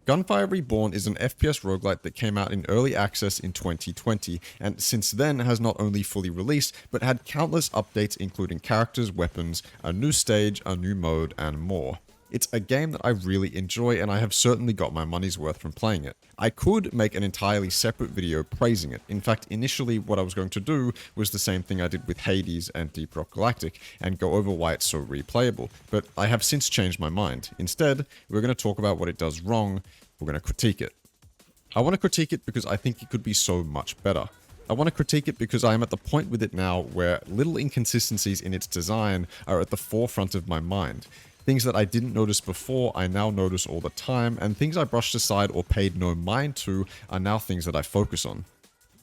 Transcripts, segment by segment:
Gunfire Reborn is an FPS roguelite that came out in early access in 2020, and since then has not only fully released, but had countless updates including characters, weapons, a new stage, a new mode, and more. It's a game that I really enjoy, and I have certainly got my money's worth from playing it. I could make an entirely separate video praising it. In fact, initially what I was going to do was the same thing I did with Hades and Deep Rock Galactic, and go over why it's so replayable, but I have since changed my mind. Instead, we're going to talk about what it does wrong, we're going to critique it. I want to critique it because I think it could be so much better. I want to critique it because I am at the point with it now where little inconsistencies in its design are at the forefront of my mind. Things that I didn't notice before, I now notice all the time, and things I brushed aside or paid no mind to are now things that I focus on.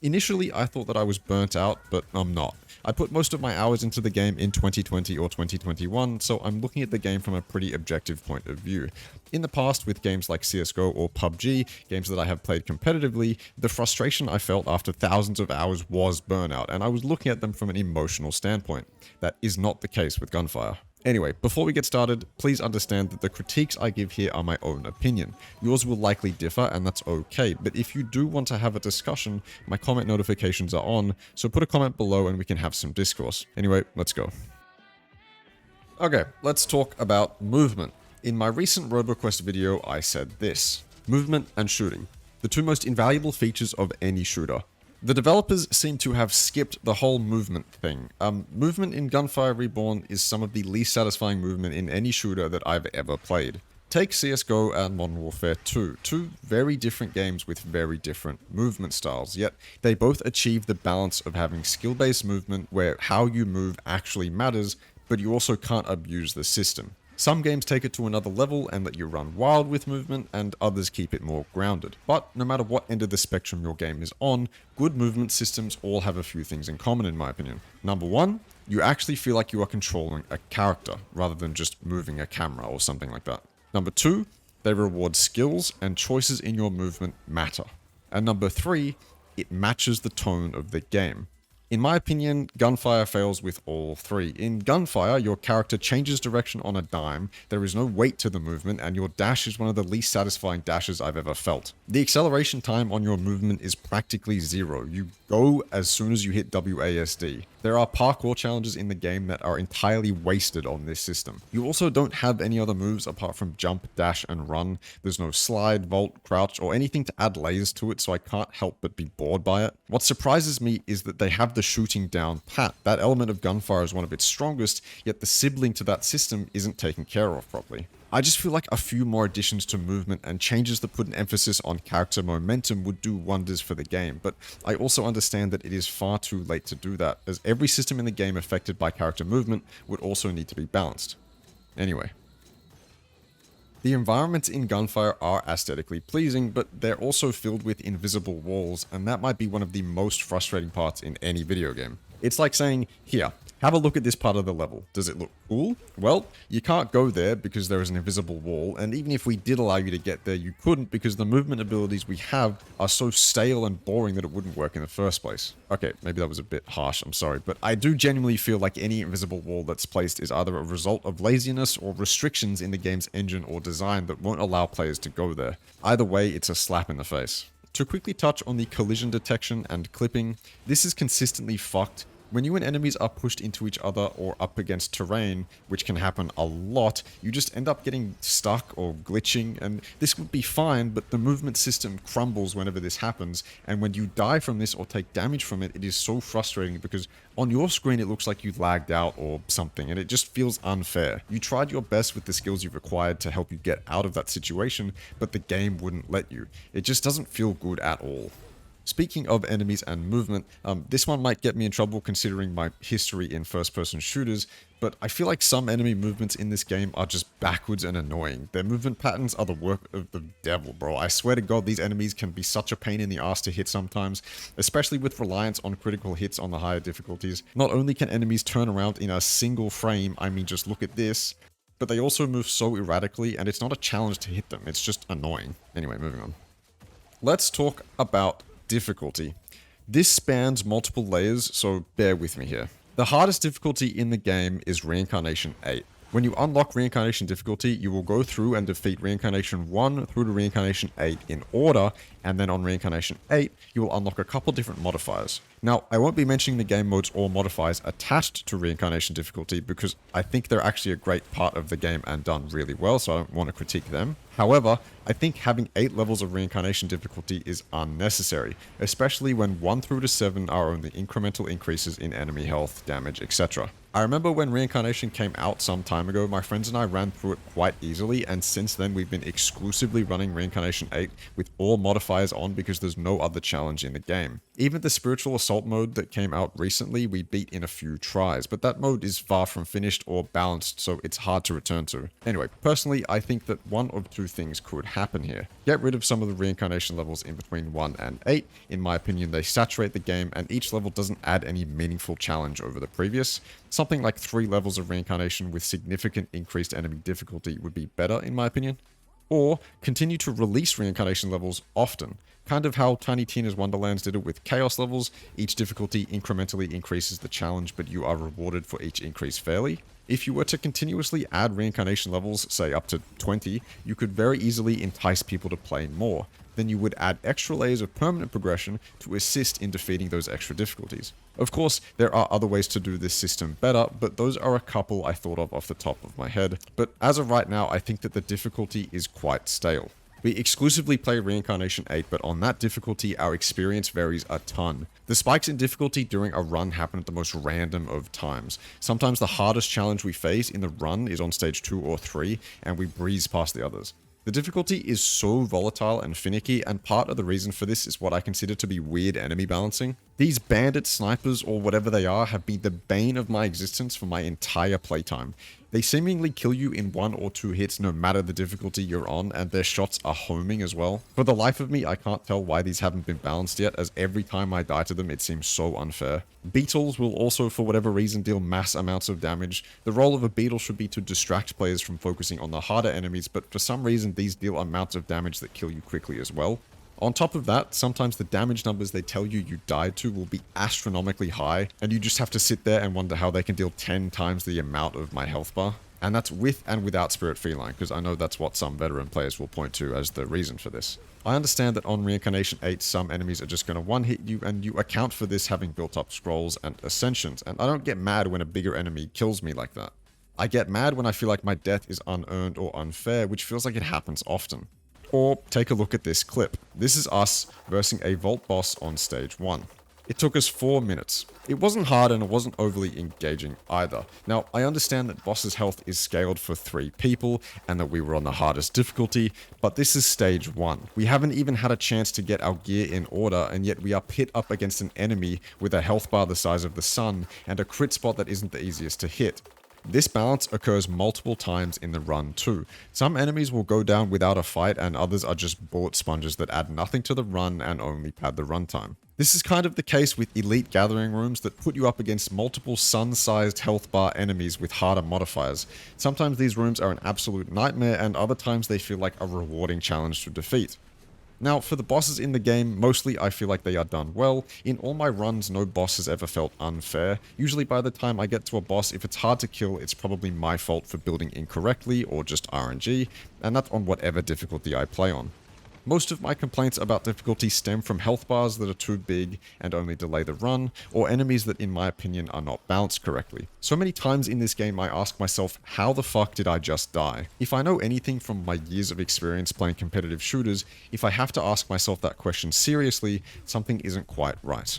Initially, I thought that I was burnt out, but I'm not. I put most of my hours into the game in 2020 or 2021, so I'm looking at the game from a pretty objective point of view. In the past, with games like CSGO or PUBG, games that I have played competitively, the frustration I felt after thousands of hours was burnout, and I was looking at them from an emotional standpoint. That is not the case with Gunfire. Anyway, before we get started, please understand that the critiques I give here are my own opinion. Yours will likely differ, and that's okay, but if you do want to have a discussion, my comment notifications are on, so put a comment below and we can have some discourse. Anyway, let's go. Okay, let's talk about movement. In my recent RoboQuest video, I said this: movement and shooting, the two most invaluable features of any shooter. The developers seem to have skipped the whole movement thing. Movement in Gunfire Reborn is some of the least satisfying movement in any shooter that I've ever played. Take CSGO and Modern Warfare 2, two very different games with very different movement styles, yet they both achieve the balance of having skill-based movement where how you move actually matters, but you also can't abuse the system. Some games take it to another level and let you run wild with movement, and others keep it more grounded. But no matter what end of the spectrum your game is on, good movement systems all have a few things in common in my opinion. Number one, you actually feel like you are controlling a character, rather than just moving a camera or something like that. Number two, they reward skills and choices in your movement matter. And number three, it matches the tone of the game. In my opinion, Gunfire fails with all three. In Gunfire, your character changes direction on a dime, there is no weight to the movement, and your dash is one of the least satisfying dashes I've ever felt. The acceleration time on your movement is practically zero. You go as soon as you hit WASD. There are parkour challenges in the game that are entirely wasted on this system. You also don't have any other moves apart from jump, dash, and run. There's no slide, vault, crouch, or anything to add layers to it, so I can't help but be bored by it. What surprises me is that they have the shooting down pat. That element of Gunfire is one of its strongest, yet the sibling to that system isn't taken care of properly. I just feel like a few more additions to movement and changes that put an emphasis on character momentum would do wonders for the game, but I also understand that it is far too late to do that, as every system in the game affected by character movement would also need to be balanced. Anyway. The environments in Gunfire are aesthetically pleasing, but they're also filled with invisible walls, and that might be one of the most frustrating parts in any video game. It's like saying, here, have a look at this part of the level. Does it look cool? Well, you can't go there because there is an invisible wall, and even if we did allow you to get there, you couldn't because the movement abilities we have are so stale and boring that it wouldn't work in the first place. Okay, maybe that was a bit harsh, I'm sorry, but I do genuinely feel like any invisible wall that's placed is either a result of laziness or restrictions in the game's engine or design that won't allow players to go there. Either way, it's a slap in the face. To quickly touch on the collision detection and clipping, this is consistently fucked. When you and enemies are pushed into each other or up against terrain, which can happen a lot, you just end up getting stuck or glitching, and this would be fine, but the movement system crumbles whenever this happens, and when you die from this or take damage from it, it is so frustrating because on your screen it looks like you lagged out or something, and it just feels unfair. You tried your best with the skills you've acquired to help you get out of that situation, but the game wouldn't let you. It just doesn't feel good at all. Speaking of enemies and movement, this one might get me in trouble considering my history in first-person shooters, but I feel like some enemy movements in this game are just backwards and annoying. Their movement patterns are the work of the devil, bro. I swear to God, these enemies can be such a pain in the ass to hit sometimes, especially with reliance on critical hits on the higher difficulties. Not only can enemies turn around in a single frame, I mean just look at this, but they also move so erratically, and it's not a challenge to hit them, it's just annoying. Anyway, moving on. Let's talk about difficulty. This spans multiple layers, so bear with me here. The hardest difficulty in the game is Reincarnation 8. When you unlock Reincarnation difficulty, you will go through and defeat Reincarnation 1 through to Reincarnation 8 in order, and then on Reincarnation 8, you will unlock a couple different modifiers. Now, I won't be mentioning the game modes or modifiers attached to Reincarnation difficulty because I think they're actually a great part of the game and done really well, so I don't want to critique them. However, I think having 8 levels of Reincarnation difficulty is unnecessary, especially when 1 through to 7 are only incremental increases in enemy health, damage, etc. I remember when Reincarnation came out some time ago, my friends and I ran through it quite easily, and since then we've been exclusively running Reincarnation 8 with all modifiers on because there's no other challenge in the game. Even the Spiritual Assault mode that came out recently, we beat in a few tries, but that mode is far from finished or balanced, so it's hard to return to. Anyway, personally, I think that one of two things could happen here. Get rid of some of the Reincarnation levels in between 1 and 8. In my opinion, they saturate the game, and each level doesn't add any meaningful challenge over the previous. Something like 3 levels of Reincarnation with significant increased enemy difficulty would be better, in my opinion. Or continue to release Reincarnation levels often. Kind of how Tiny Tina's Wonderlands did it with Chaos levels. Each difficulty incrementally increases the challenge, but you are rewarded for each increase fairly. If you were to continuously add Reincarnation levels, say up to 20, you could very easily entice people to play more. Then you would add extra layers of permanent progression to assist in defeating those extra difficulties. Of course, there are other ways to do this system better, but those are a couple I thought of off the top of my head. But as of right now, I think that the difficulty is quite stale. We exclusively play Reincarnation 8, but on that difficulty, our experience varies a ton. The spikes in difficulty during a run happen at the most random of times. Sometimes the hardest challenge we face in the run is on stage 2 or 3, and we breeze past the others. The difficulty is so volatile and finicky, and part of the reason for this is what I consider to be weird enemy balancing. These bandit snipers, or whatever they are, have been the bane of my existence for my entire playtime. They seemingly kill you in 1 or 2 hits no matter the difficulty you're on, and their shots are homing as well. For the life of me, I can't tell why these haven't been balanced yet, as every time I die to them it seems so unfair. Beetles will also for whatever reason deal mass amounts of damage. The role of a beetle should be to distract players from focusing on the harder enemies, but for some reason these deal amounts of damage that kill you quickly as well. On top of that, sometimes the damage numbers they tell you died to will be astronomically high, and you just have to sit there and wonder how they can deal 10 times the amount of my health bar. And that's with and without Spirit Feline, because I know that's what some veteran players will point to as the reason for this. I understand that on Reincarnation 8, some enemies are just going to one-hit you, and you account for this having built up scrolls and ascensions, and I don't get mad when a bigger enemy kills me like that. I get mad when I feel like my death is unearned or unfair, which feels like it happens often. Or take a look at this clip. This is us versing a vault boss on stage 1. It took us 4 minutes. It wasn't hard and it wasn't overly engaging either. Now, I understand that boss's health is scaled for 3 people and that we were on the hardest difficulty, but this is stage 1. We haven't even had a chance to get our gear in order, and yet we are pit up against an enemy with a health bar the size of the sun and a crit spot that isn't the easiest to hit. This balance occurs multiple times in the run too. Some enemies will go down without a fight, and others are just bullet sponges that add nothing to the run and only pad the runtime. This is kind of the case with elite gathering rooms that put you up against multiple sun-sized health bar enemies with harder modifiers. Sometimes these rooms are an absolute nightmare, and other times they feel like a rewarding challenge to defeat. Now, for the bosses in the game, mostly I feel like they are done well. In all my runs, no boss has ever felt unfair. Usually by the time I get to a boss, if it's hard to kill, it's probably my fault for building incorrectly or just RNG, and that's on whatever difficulty I play on. Most of my complaints about difficulty stem from health bars that are too big and only delay the run, or enemies that in my opinion are not balanced correctly. So many times in this game I ask myself, how the fuck did I just die? If I know anything from my years of experience playing competitive shooters, if I have to ask myself that question seriously, something isn't quite right.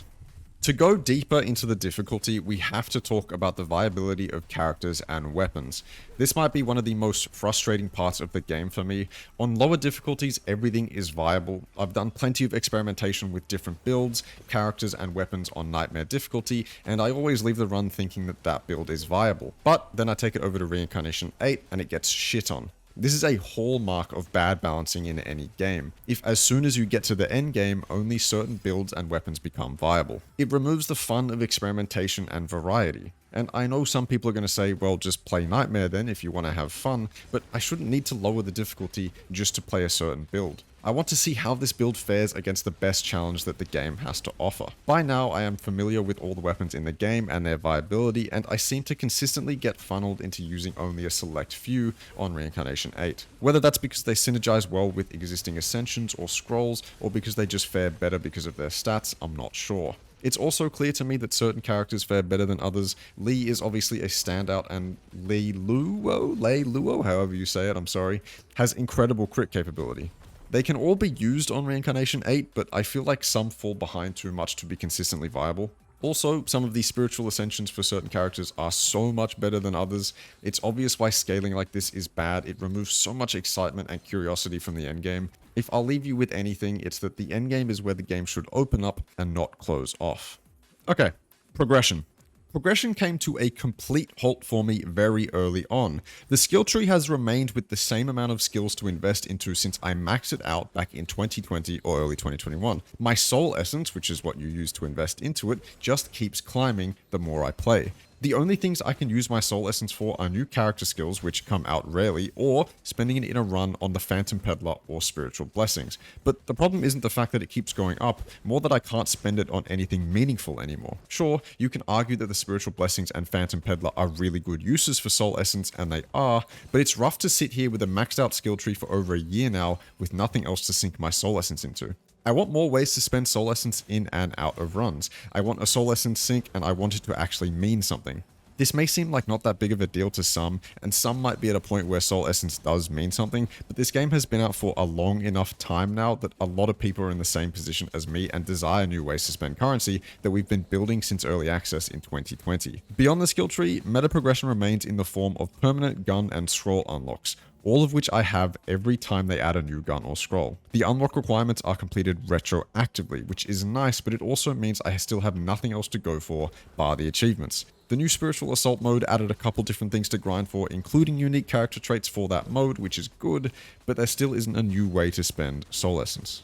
To go deeper into the difficulty, we have to talk about the viability of characters and weapons. This might be one of the most frustrating parts of the game for me. On lower difficulties, everything is viable. I've done plenty of experimentation with different builds, characters, and weapons on Nightmare difficulty, and I always leave the run thinking that that build is viable. But then I take it over to Reincarnation 8, and it gets shit on. This is a hallmark of bad balancing in any game. If as soon as you get to the end game, only certain builds and weapons become viable. It removes the fun of experimentation and variety. And I know some people are going to say, well, just play Nightmare then if you want to have fun, but I shouldn't need to lower the difficulty just to play a certain build. I want to see how this build fares against the best challenge that the game has to offer. By now, I am familiar with all the weapons in the game and their viability, and I seem to consistently get funneled into using only a select few on Reincarnation 8. Whether that's because they synergize well with existing Ascensions or Scrolls, or because they just fare better because of their stats, I'm not sure. It's also clear to me that certain characters fare better than others. Lee is obviously a standout, and Lei Luo, however you say it, I'm sorry, has incredible crit capability. They can all be used on Reincarnation 8, but I feel like some fall behind too much to be consistently viable. Also, some of these spiritual ascensions for certain characters are so much better than others. It's obvious why scaling like this is bad. It removes so much excitement and curiosity from the endgame. If I'll leave you with anything, it's that the endgame is where the game should open up and not close off. Okay, progression. Progression came to a complete halt for me very early on. The skill tree has remained with the same amount of skills to invest into since I maxed it out back in 2020 or early 2021. My soul essence, which is what you use to invest into it, just keeps climbing the more I play. The only things I can use my soul essence for are new character skills, which come out rarely, or spending it in a run on the Phantom Peddler or Spiritual Blessings. But the problem isn't the fact that it keeps going up, more that I can't spend it on anything meaningful anymore. Sure, you can argue that the Spiritual Blessings and Phantom Peddler are really good uses for soul essence, and they are, but it's rough to sit here with a maxed out skill tree for over a year now with nothing else to sink my soul essence into. I want more ways to spend soul essence in and out of runs. I want a soul essence sink, and I want it to actually mean something. This may seem like not that big of a deal to some, and some might be at a point where soul essence does mean something, but this game has been out for a long enough time now that a lot of people are in the same position as me and desire new ways to spend currency that we've been building since early access in 2020. Beyond the skill tree, meta progression remains in the form of permanent gun and scroll unlocks, all of which I have every time they add a new gun or scroll. The unlock requirements are completed retroactively, which is nice, but it also means I still have nothing else to go for bar the achievements. The new Spiritual Assault mode added a couple different things to grind for, including unique character traits for that mode, which is good, but there still isn't a new way to spend soul essence.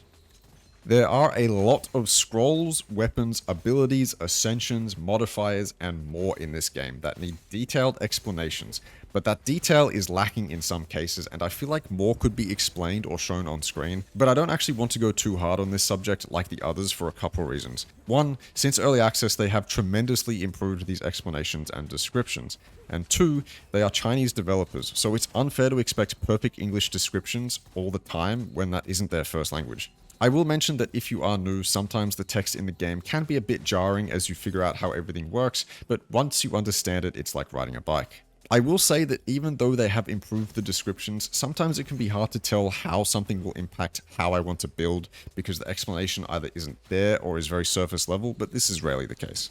There are a lot of scrolls, weapons, abilities, ascensions, modifiers, and more in this game that need detailed explanations, but that detail is lacking in some cases, and I feel like more could be explained or shown on screen, but I don't actually want to go too hard on this subject like the others for a couple reasons. One, since early access they have tremendously improved these explanations and descriptions, and two, they are Chinese developers, so it's unfair to expect perfect English descriptions all the time when that isn't their first language. I will mention that if you are new, sometimes the text in the game can be a bit jarring as you figure out how everything works, but once you understand it, it's like riding a bike. I will say that even though they have improved the descriptions, sometimes it can be hard to tell how something will impact how I want to build because the explanation either isn't there or is very surface level, but this is rarely the case.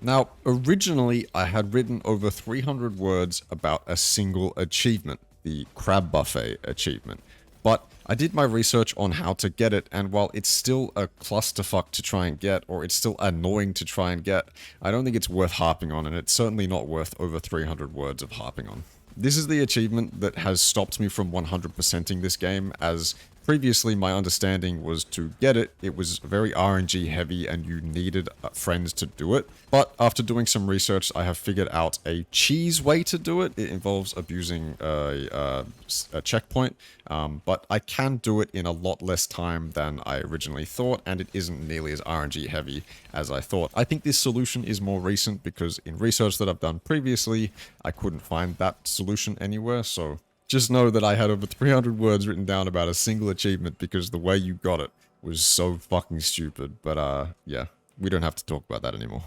Now, originally I had written over 300 words about a single achievement, the Crab Buffet achievement. But I did my research on how to get it, and while it's still a clusterfuck to try and get, or it's still annoying to try and get, I don't think it's worth harping on, and it's certainly not worth over 300 words of harping on. This is the achievement that has stopped me from 100%ing this game, as previously my understanding was to get it, it was very RNG heavy and you needed friends to do it. But after doing some research, I have figured out a cheese way to do it. It involves abusing a checkpoint, but I can do it in a lot less time than I originally thought, and it isn't nearly as RNG heavy as I thought. I think this solution is more recent because in research that I've done previously, I couldn't find that solution anywhere, so just know that I had over 300 words written down about a single achievement because the way you got it was so fucking stupid. But yeah, we don't have to talk about that anymore.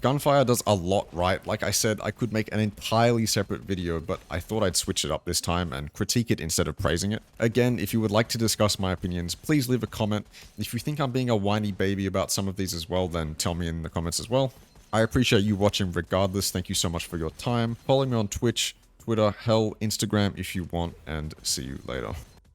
Gunfire does a lot right. Like I said, I could make an entirely separate video, but I thought I'd switch it up this time and critique it instead of praising it. Again, if you would like to discuss my opinions, please leave a comment. If you think I'm being a whiny baby about some of these as well, then tell me in the comments as well. I appreciate you watching regardless. Thank you so much for your time. Follow me on Twitch, Twitter, hell, Instagram if you want, and see you later.